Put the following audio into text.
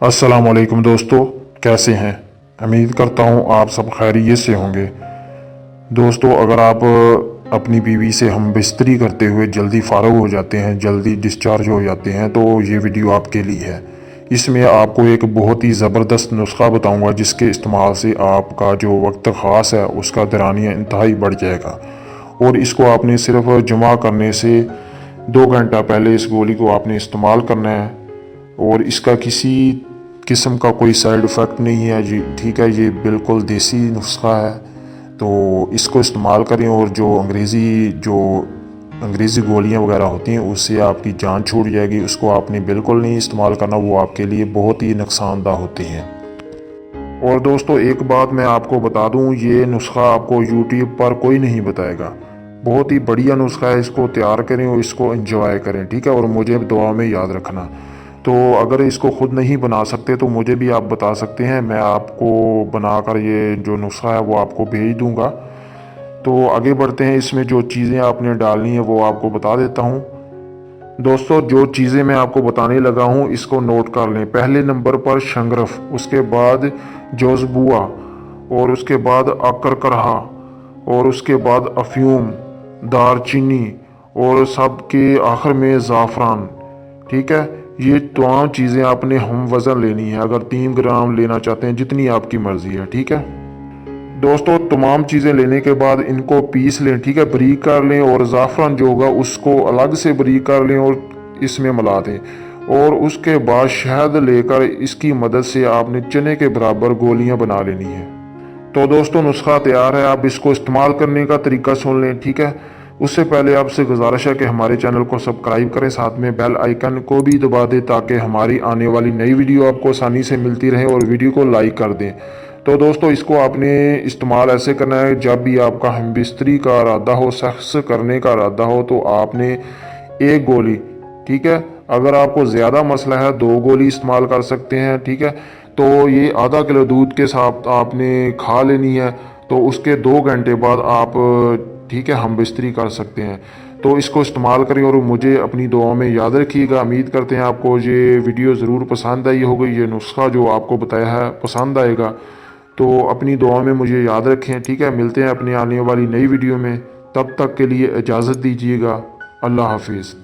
अस्सलाम वालेकुम दोस्तों, कैसे हैं। उम्मीद करता हूँ आप सब खैरियत से होंगे। दोस्तों, अगर आप अपनी बीवी से हम बिस्तरी करते हुए जल्दी फारग हो जाते हैं, जल्दी डिस्चार्ज हो जाते हैं, तो ये वीडियो आपके लिए है। इसमें आपको एक बहुत ही ज़बरदस्त नुस्खा बताऊंगा जिसके इस्तेमाल से आपका जो वक्त ख़ास है उसका दरानिया इंतहाई बढ़ जाएगा। और इसको आपने सिर्फ जमा करने से 2 घंटा पहले इस गोली को आपने इस्तेमाल करना है। और इसका किसी किस्म का कोई साइड इफ़ेक्ट नहीं है जी, ठीक है। ये बिल्कुल देसी नुस्खा है, तो इसको इस्तेमाल करें। और जो अंग्रेज़ी गोलियां वगैरह होती हैं उससे आपकी जान छूट जाएगी। उसको आपने बिल्कुल नहीं इस्तेमाल करना, वो आपके लिए बहुत ही नुकसानदा होते हैं। और दोस्तों, एक बात मैं आपको बता दूं, ये नुस्खा आपको यूट्यूब पर कोई नहीं बताएगा। बहुत ही बढ़िया नुस्खा है, इसको तैयार करें और इसको एंजॉय करें, ठीक है। और मुझे दुआ में याद रखना। तो अगर इसको ख़ुद नहीं बना सकते तो मुझे भी आप बता सकते हैं, मैं आपको बनाकर ये जो नुस्खा है वो आपको भेज दूंगा। तो आगे बढ़ते हैं, इसमें जो चीज़ें आपने डालनी है वो आपको बता देता हूँ। दोस्तों, जो चीज़ें मैं आपको बताने लगा हूँ इसको नोट कर लें। पहले नंबर पर शंगरफ, उसके बाद जोज़बुआ, और उसके बाद अकरकरहा, और उसके बाद अफ्यूम, दारचीनी, और सब के आखिर में ज़ाफ़रान, ठीक है। ये तमाम चीज़ें आपने हम वज़न लेनी है। अगर 3 ग्राम लेना चाहते हैं, जितनी आपकी मर्ज़ी है, ठीक है। दोस्तों, तमाम चीज़ें लेने के बाद इनको पीस लें, ठीक है, बारीक कर लें। और ज़ाफ़रान जो होगा उसको अलग से बारीक कर लें और इसमें मिला दें। और उसके बाद शहद लेकर इसकी मदद से आपने चने के बराबर गोलियां बना लेनी है। तो दोस्तों, नुस्खा तैयार है। आप इसको इस्तेमाल करने का तरीका सुन लें, ठीक है। उससे पहले आपसे गुजारिश है कि हमारे चैनल को सब्सक्राइब करें, साथ में बेल आइकन को भी दबा दें ताकि हमारी आने वाली नई वीडियो आपको आसानी से मिलती रहे। और वीडियो को लाइक कर दें। तो दोस्तों, इसको आपने इस्तेमाल ऐसे करना है, जब भी आपका हमबिस्तरी का इरादा हो, सेक्स करने का इरादा हो, तो आपने एक गोली, ठीक है। अगर आपको ज़्यादा मसला है 2 गोली इस्तेमाल कर सकते हैं, ठीक है। तो ये आधा किलो दूध के साथ आपने खा लेनी है। तो उसके 2 घंटे बाद आप, ठीक है, हम बिस्तरी कर सकते हैं। तो इसको इस्तेमाल करें और मुझे अपनी दुआ में याद रखिएगा। उम्मीद करते हैं आपको ये वीडियो ज़रूर पसंद आई होगी। ये नुस्खा जो आपको बताया है पसंद आएगा। तो अपनी दुआ में मुझे याद रखें, ठीक है। मिलते हैं अपनी आने वाली नई वीडियो में, तब तक के लिए इजाज़त दीजिएगा। अल्लाह हाफिज़।